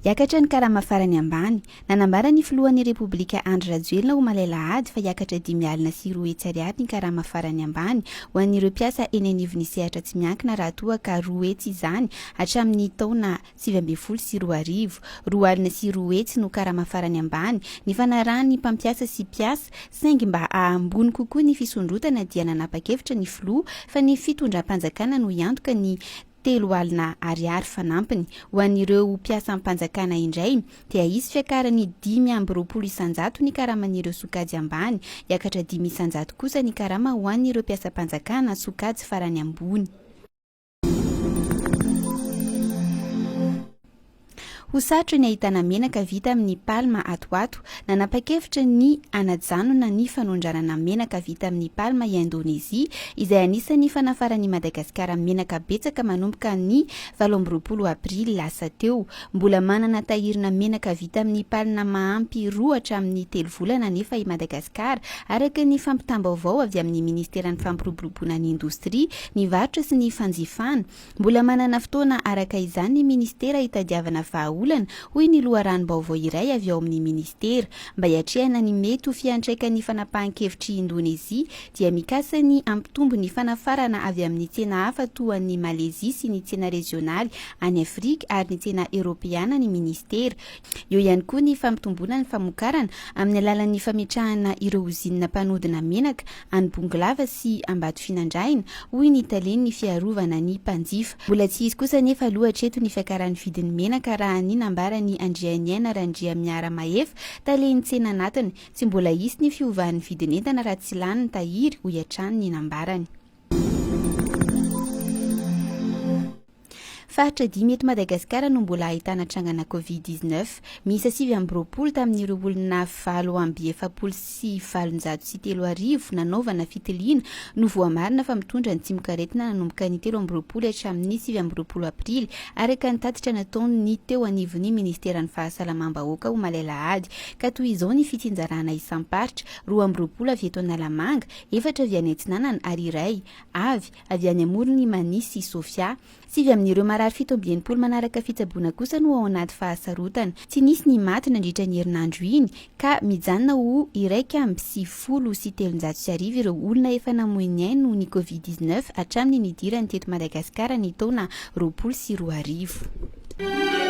Hiakatra ny karama farany ambany, nanambara ny filohan'ny Repoblika Andry Rajoelina ho Malelahady fa hiakatra 5.4 ny karama farany ambany ho an'ireo mpiasa eny anivon'ny sehatra tsy miankina raha toa ka 2 hetsy izany hatramin'ny taona 2024. 2.4 hetsy no karama farany ambany, ny fanarahan'ny mpampiasa sy mpiasa saingy mba ahambony kokoa ny fisondrotana dia nanapa-kevitra ny filoha fa ny fitondram-panjakana no iantoka ny 3,000 fanampiny ho an'ireo mpiasa am-panjakana indray dia isy fiakarany 520 isanjato ny karaman'ireo sokajy ambany, hiakatra 5 isanjato kosa ny karama ho an'ireo mpiasa am-panjakana sokajy farany ambony. Ho satry ny ahitana menaka vita amin'ny palma atoato, nanapa-kevitra ny anajanona ny fanondrarana menaka vita amin'ny palma i Indonezia izay anisan'ny fanafaran'i Madagasikara menaka betsaka manomboka ny 20 aprily lasa teo. Mbola manana tahirina menaka vita amin'ny palma mahampy 2 hatramin'ny 3 volana nefa i Madagasikara araka ny fampitam-baovao avy amin'ny Ministeran'ny Fampiroboroboana ny Indostria, ny Varotra sy ny Fanjifana. Mbola manana fotoana araka izany ny Ministera hitadiavana vahaolana hoy ny loharanom-baovao iray avy ao amin'ny ministera mba hiatrehana ny mety ho fiantraikan'ny fanapahan-kevitry Indonezia dia mikasa ny ampitombo ny fanafarana avy amin'ny tsena hafa toa ny Malezia sy ny tsena rezionaly any Afrika ary ny tsena Eropeana ny ministera. Eo ihany koa ny fampitombona ny famokarana amin'ny alalan'ny fametrahana ireo ozinina mpanodina menaka any Bonglava sy Ambatofinandraina hoy ny talen'ny fiarovana ny mpanjifa. Mbola tsy izy kosa nefa loatra eto ny fiakaran'ny vidin'ny menaka raha ny nambarany Andrianiana Randria Miaramahefa talen'ny tsena anatiny, tsy mbola isy ny fiovahan'ny vidin'entana raha tsy lany ny tahiry ho hiatrany ny nambarany. Faritra 10 eto Madagasikara no mbola ahitana trangana Covid-19, miisa 720 tamin'ireo olona 770 nanaovana fitiliana no voamarina fa mitondra ny tsimok'aretina nanomboka ny 13 hatramin'ny 17 aprily araka ny tatitra nataony teo anivon'ny Ministeran'ny Fahasalamam-bahoaka ho Malelahady. Ka toy izao ny fitsinjarana isam-paritra: 12 avy eto Analamanga, 4 avy any Antsinanana ary iray avy any Amorony, Manisy, Sofia. 7 amin'ireo marary 70 manaraka fitsaboana kosa no ao anaty fahasarotana. Tsy nisy ny maty nandritra ny herinandro iny ka mijanona ho 183 ireo olona efa namoy ny ainy noho ny Covid-19 hatramin'ny nidirany teto Madagasikara ny taona 2020.